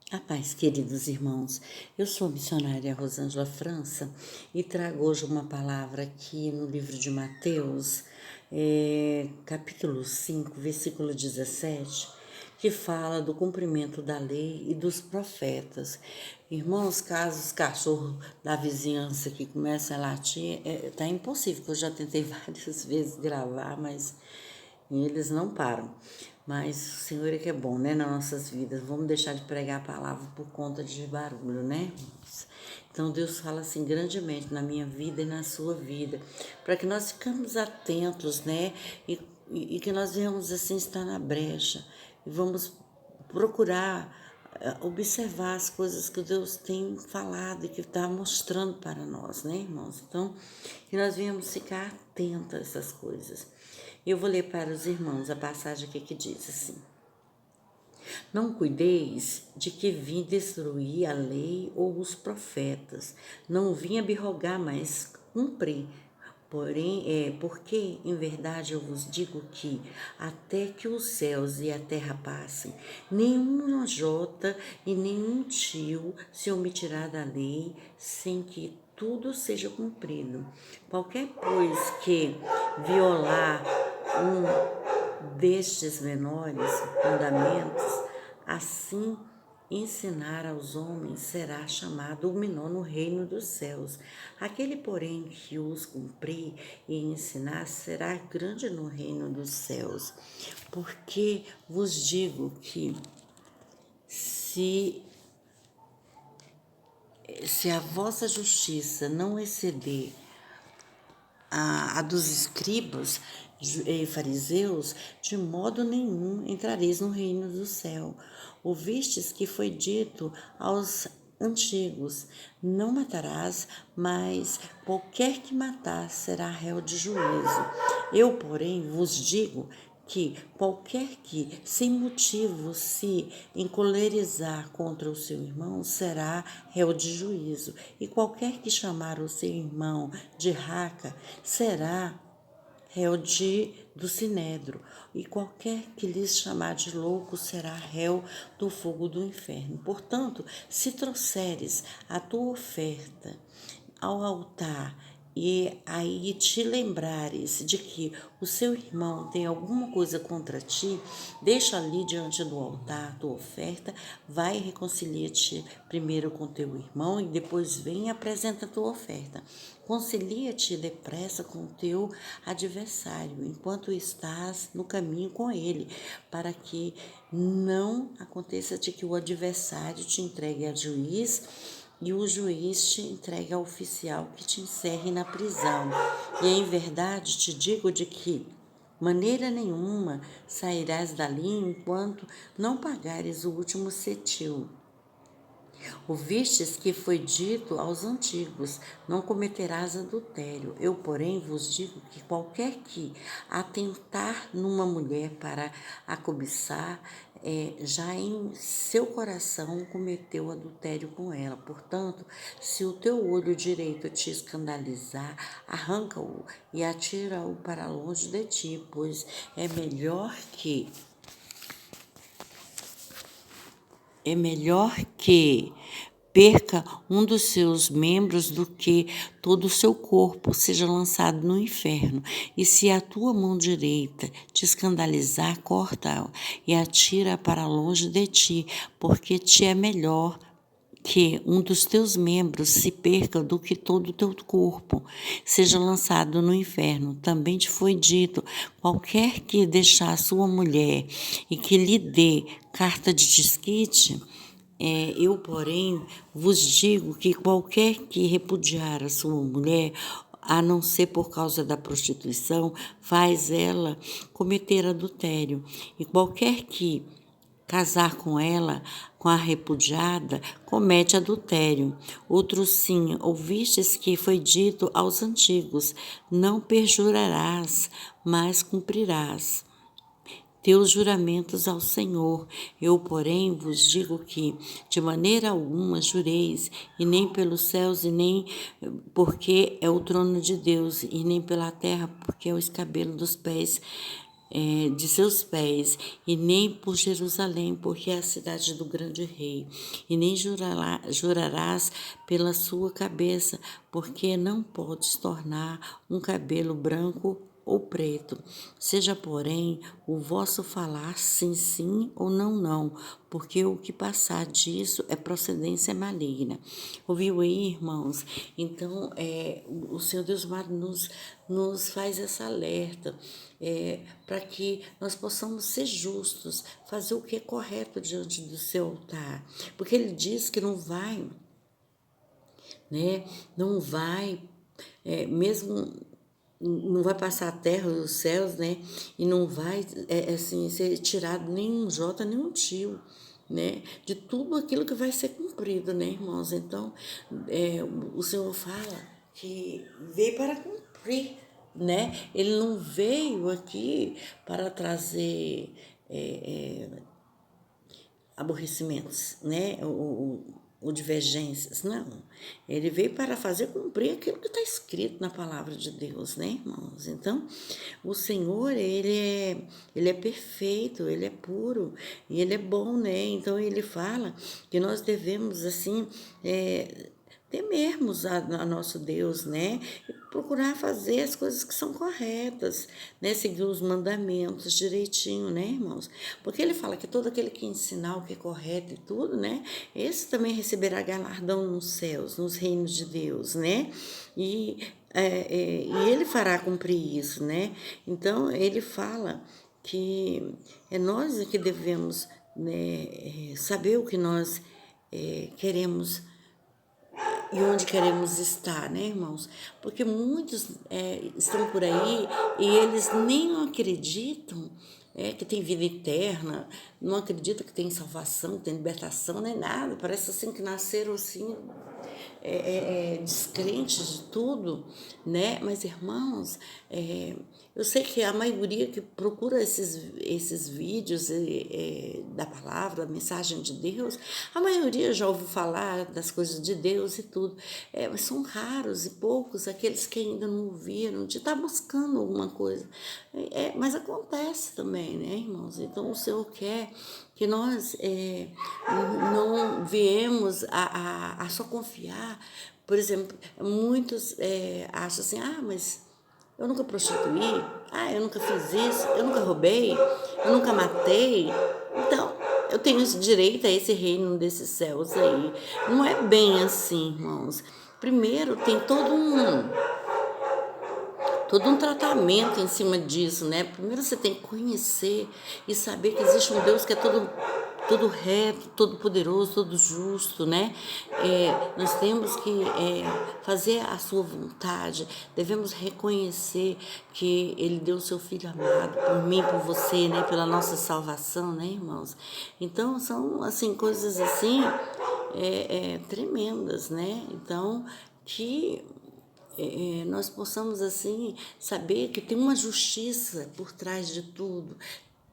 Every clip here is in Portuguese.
A paz, queridos irmãos. Eu sou a missionária Rosângela França e trago hoje uma palavra aqui no livro de Mateus, capítulo 5, versículo 17, que fala do cumprimento da lei e dos profetas. Irmãos, caso os cachorros da vizinhança que começam a latir, tá impossível, que eu já tentei várias vezes gravar, mas eles não param. Mas o Senhor é que é bom, né, nas nossas vidas. Vamos deixar de pregar a palavra por conta de barulho, né, irmãos? Então Deus fala assim grandemente na minha vida e na sua vida, para que nós ficamos atentos, né, e que nós venhamos assim estar na brecha e vamos procurar observar as coisas que Deus tem falado e que está mostrando para nós, né, irmãos? Então, que nós venhamos ficar atentos a essas coisas. Eu vou ler para os irmãos a passagem aqui que diz assim: Não cuideis de que vim destruir a lei ou os profetas. Não vim abrogar, mas cumprir. Porém, porque em verdade eu vos digo que até que os céus e a terra passem, nenhuma jota e nenhum tio se omitirá da lei, sem que tudo seja cumprido. Qualquer, pois, que violar destes menores mandamentos, assim ensinar aos homens, será chamado o menor no reino dos céus. Aquele, porém, que os cumprir e ensinar, será grande no reino dos céus. Porque vos digo que se a vossa justiça não exceder a dos escribas e fariseus, de modo nenhum entrareis no reino do céu. Ouvistes que foi dito aos antigos: não matarás, mas qualquer que matar será réu de juízo. Eu, porém, vos digo que qualquer que, sem motivo, se encolerizar contra o seu irmão, será réu de juízo, e qualquer que chamar o seu irmão de raca, será réu do sinédrio, e qualquer que lhes chamar de louco será réu do fogo do inferno. Portanto, se trouxeres a tua oferta ao altar e aí te lembrares de que o seu irmão tem alguma coisa contra ti, deixa ali diante do altar a tua oferta, vai e reconcilia-te primeiro com teu irmão e depois vem e apresenta a tua oferta. Concilia-te depressa com o teu adversário, enquanto estás no caminho com ele, para que não aconteça de que o adversário te entregue a juiz e o juiz te entregue ao oficial que te encerre na prisão. E em verdade te digo de que maneira nenhuma sairás dali enquanto não pagares o último cetil. Ouvistes que foi dito aos antigos: não cometerás adultério. Eu, porém, vos digo que qualquer que atentar numa mulher para a cobiçar, já em seu coração cometeu adultério com ela. Portanto, se o teu olho direito te escandalizar, arranca-o e atira-o para longe de ti, pois é melhor que perca um dos seus membros do que todo o seu corpo seja lançado no inferno. E se a tua mão direita te escandalizar, corta-a e atira para longe de ti, porque te é melhor que um dos teus membros se perca do que todo o teu corpo seja lançado no inferno. Também te foi dito: qualquer que deixar sua mulher e que lhe dê carta de desquite, eu, porém, vos digo que qualquer que repudiar a sua mulher, a não ser por causa da prostituição, faz ela cometer adultério. E qualquer que casar com ela, com a repudiada, comete adultério. Outro sim, ouvistes que foi dito aos antigos: não perjurarás, mas cumprirás teus juramentos ao Senhor. Eu, porém, vos digo que de maneira alguma jureis, e nem pelos céus, e nem porque é o trono de Deus, e nem pela terra, porque é o escabelo dos pés de seus pés, e nem por Jerusalém, porque é a cidade do grande rei, e nem jurarás pela sua cabeça, porque não podes tornar um cabelo branco ou preto. Seja, porém, o vosso falar sim, sim ou não, não, porque o que passar disso é procedência maligna. Ouviu aí, irmãos? Então, o Senhor Deus amado nos faz essa alerta, para que nós possamos ser justos, fazer o que é correto diante do seu altar. Porque ele diz que não vai, né? Não vai, mesmo não vai passar a terra e os céus, né? E não vai assim ser tirado nenhum jota, nenhum tio, né? De tudo aquilo que vai ser cumprido, né, irmãos? Então, o Senhor fala que veio para cumprir, né? Ele não veio aqui para trazer aborrecimentos, né? Ou divergências, não. Ele veio para fazer cumprir aquilo que está escrito na palavra de Deus, né, irmãos? Então, o Senhor, ele é perfeito, ele é puro e ele é bom, né? Então, ele fala que nós devemos, assim, temermos a nosso Deus, né? E procurar fazer as coisas que são corretas, né? Seguir os mandamentos direitinho, né, irmãos? Porque ele fala que todo aquele que ensinar o que é correto e tudo, né? Esse também receberá galardão nos céus, nos reinos de Deus, né? E ele fará cumprir isso, né? Então, ele fala que é nós que devemos, né, saber o que nós queremos e onde queremos estar, né, irmãos? Porque muitos estão por aí e eles nem acreditam que tem vida eterna, não acreditam que tem salvação, que tem libertação, nem nada. Parece assim que nasceram assim, descrentes de tudo, né? Mas, irmãos, eu sei que a maioria que procura esses vídeos da palavra, da mensagem de Deus, a maioria já ouviu falar das coisas de Deus e tudo, mas são raros e poucos aqueles que ainda não ouviram, de estar buscando alguma coisa. Mas acontece também, né, irmãos? Então, o Senhor quer que nós não viemos a só confiar. Por exemplo, muitos acham assim, mas eu nunca prostituí, eu nunca fiz isso, eu nunca roubei, eu nunca matei, então eu tenho esse direito a esse reino desses céus aí. Não é bem assim, irmãos. Primeiro tem todo um tratamento em cima disso, né? Primeiro você tem que conhecer e saber que existe um Deus que é todo reto, todo poderoso, todo justo, né? Nós temos que fazer a sua vontade, devemos reconhecer que Ele deu o seu Filho amado por mim, por você, né? Pela nossa salvação, né, irmãos? Então, são, assim, coisas assim, tremendas, né? Então, que nós possamos assim saber que tem uma justiça por trás de tudo.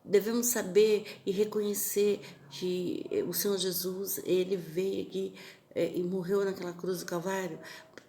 Devemos saber e reconhecer que o Senhor Jesus, ele veio aqui e morreu naquela cruz do Calvário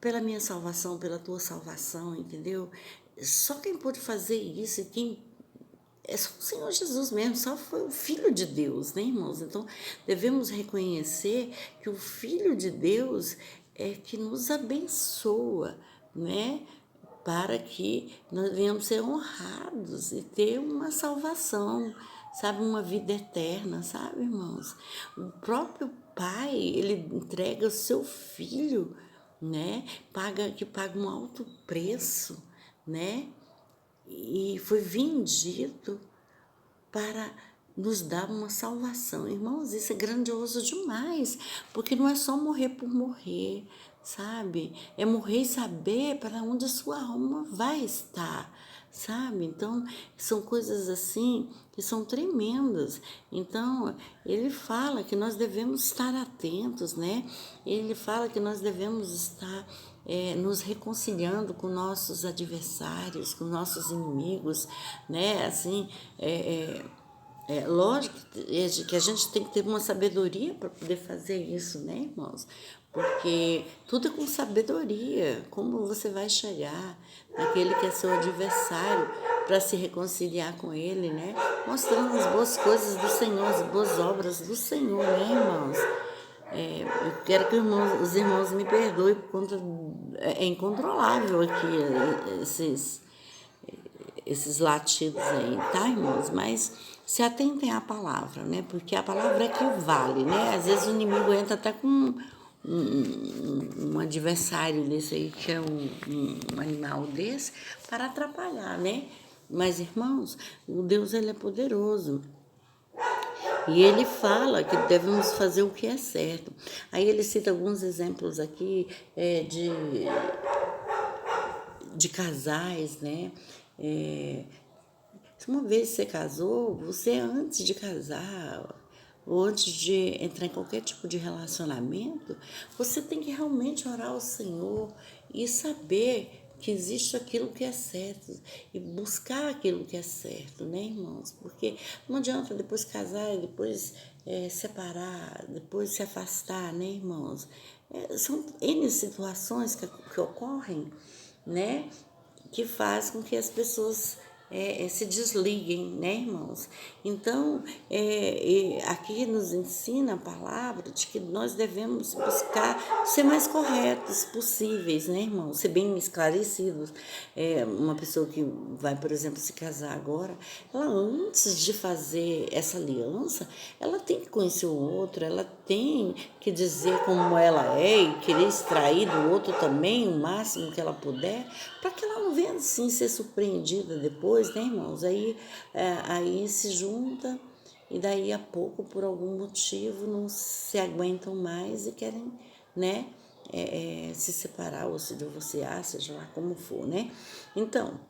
pela minha salvação, pela tua salvação, entendeu? Só quem pôde fazer isso e quem é só o Senhor Jesus mesmo, só foi o Filho de Deus, né, irmãos? Então, devemos reconhecer que o Filho de Deus é que nos abençoa, né? Para que nós venhamos ser honrados e ter uma salvação, sabe? Uma vida eterna, sabe, irmãos? O próprio Pai, ele entrega o seu Filho, né? Que paga um alto preço, né? E foi vendido para nos dar uma salvação. Irmãos, isso é grandioso demais, porque não é só morrer por morrer, sabe? É morrer e saber para onde a sua alma vai estar, sabe? Então, são coisas assim que são tremendas. Então, ele fala que nós devemos estar atentos, né? Ele fala que nós devemos estar nos reconciliando com nossos adversários, com nossos inimigos, né? Assim, lógico que a gente tem que ter uma sabedoria para poder fazer isso, né, irmãos? Porque tudo é com sabedoria. Como você vai chegar naquele que é seu adversário? para se reconciliar com Ele, né? Mostrando as boas coisas do Senhor, as boas obras do Senhor, né, irmãos? Eu quero que os irmãos me perdoem por conta. É incontrolável aqui esses latidos aí, tá, irmãos? Mas se atentem à palavra, né? Porque a palavra é que vale, né? Às vezes o inimigo entra até com um adversário desse aí, que é um animal desse, para atrapalhar, né? Mas, irmãos, o Deus, ele é poderoso. E ele fala que devemos fazer o que é certo. Aí ele cita alguns exemplos aqui de casais, né? Se uma vez você casou, você antes de casar, ou antes de entrar em qualquer tipo de relacionamento, você tem que realmente orar ao Senhor e saber que existe aquilo que é certo e buscar aquilo que é certo, né, irmãos? Porque não adianta depois casar e depois separar, depois se afastar, né, irmãos? São N situações que ocorrem, né, que faz com que as pessoas se desliguem, né, irmãos? Então, aqui nos ensina a palavra de que nós devemos buscar ser mais corretos possíveis, né, irmãos? Ser bem esclarecidos. Uma pessoa que vai, por exemplo, se casar agora, ela antes de fazer essa aliança, ela tem que conhecer o outro, ela tem que dizer como ela é e querer extrair do outro também o máximo que ela puder, para que ela não venha assim ser surpreendida depois, né, irmãos? Aí se junta e daí a pouco, por algum motivo, não se aguentam mais e querem, né, se separar ou se divorciar, seja lá como for, né? Então,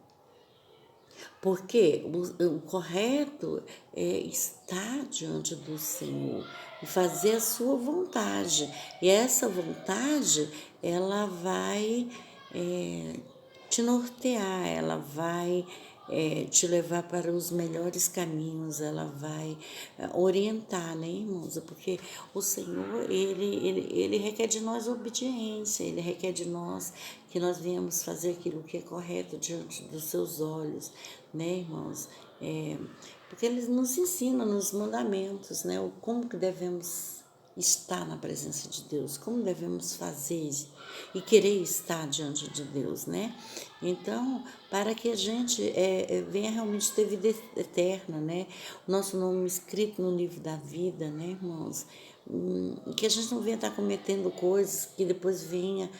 porque o correto é estar diante do Senhor e fazer a sua vontade. E essa vontade, ela vai te nortear, ela vai te levar para os melhores caminhos, ela vai orientar, né, irmãos? Porque o Senhor, ele requer de nós obediência, ele requer de nós que nós venhamos fazer aquilo que é correto diante dos seus olhos, né, irmãos? Porque ele nos ensina nos mandamentos, né, como que devemos estar na presença de Deus, como devemos fazer e querer estar diante de Deus, né? Então, para que a gente venha realmente ter vida eterna, né? O nosso nome escrito no livro da vida, né, irmãos? Que a gente não venha estar cometendo coisas que depois venha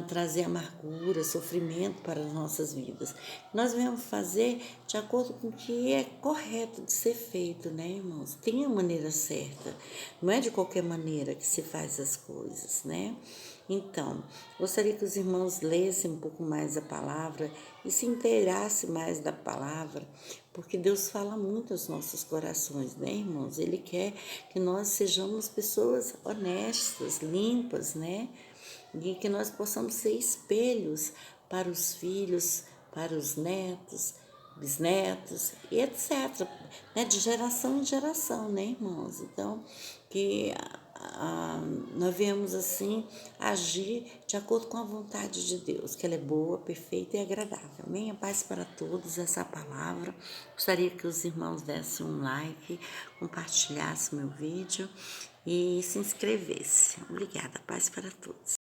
trazer amargura, sofrimento para as nossas vidas. Nós venhamos fazer de acordo com o que é correto de ser feito, né, irmãos? Tem a maneira certa, não é de qualquer maneira que se faz as coisas, né? Então, gostaria que os irmãos lessem um pouco mais a palavra e se inteirassem mais da palavra, porque Deus fala muito aos nossos corações, né, irmãos? Ele quer que nós sejamos pessoas honestas, limpas, né? E que nós possamos ser espelhos para os filhos, para os netos, bisnetos e etc. Né? De geração em geração, né, irmãos? Então, que nós viemos assim agir de acordo com a vontade de Deus, que ela é boa, perfeita e agradável. Amém? A paz para todos, essa palavra. Gostaria que os irmãos dessem um like, compartilhassem meu vídeo e se inscrevessem. Obrigada, paz para todos.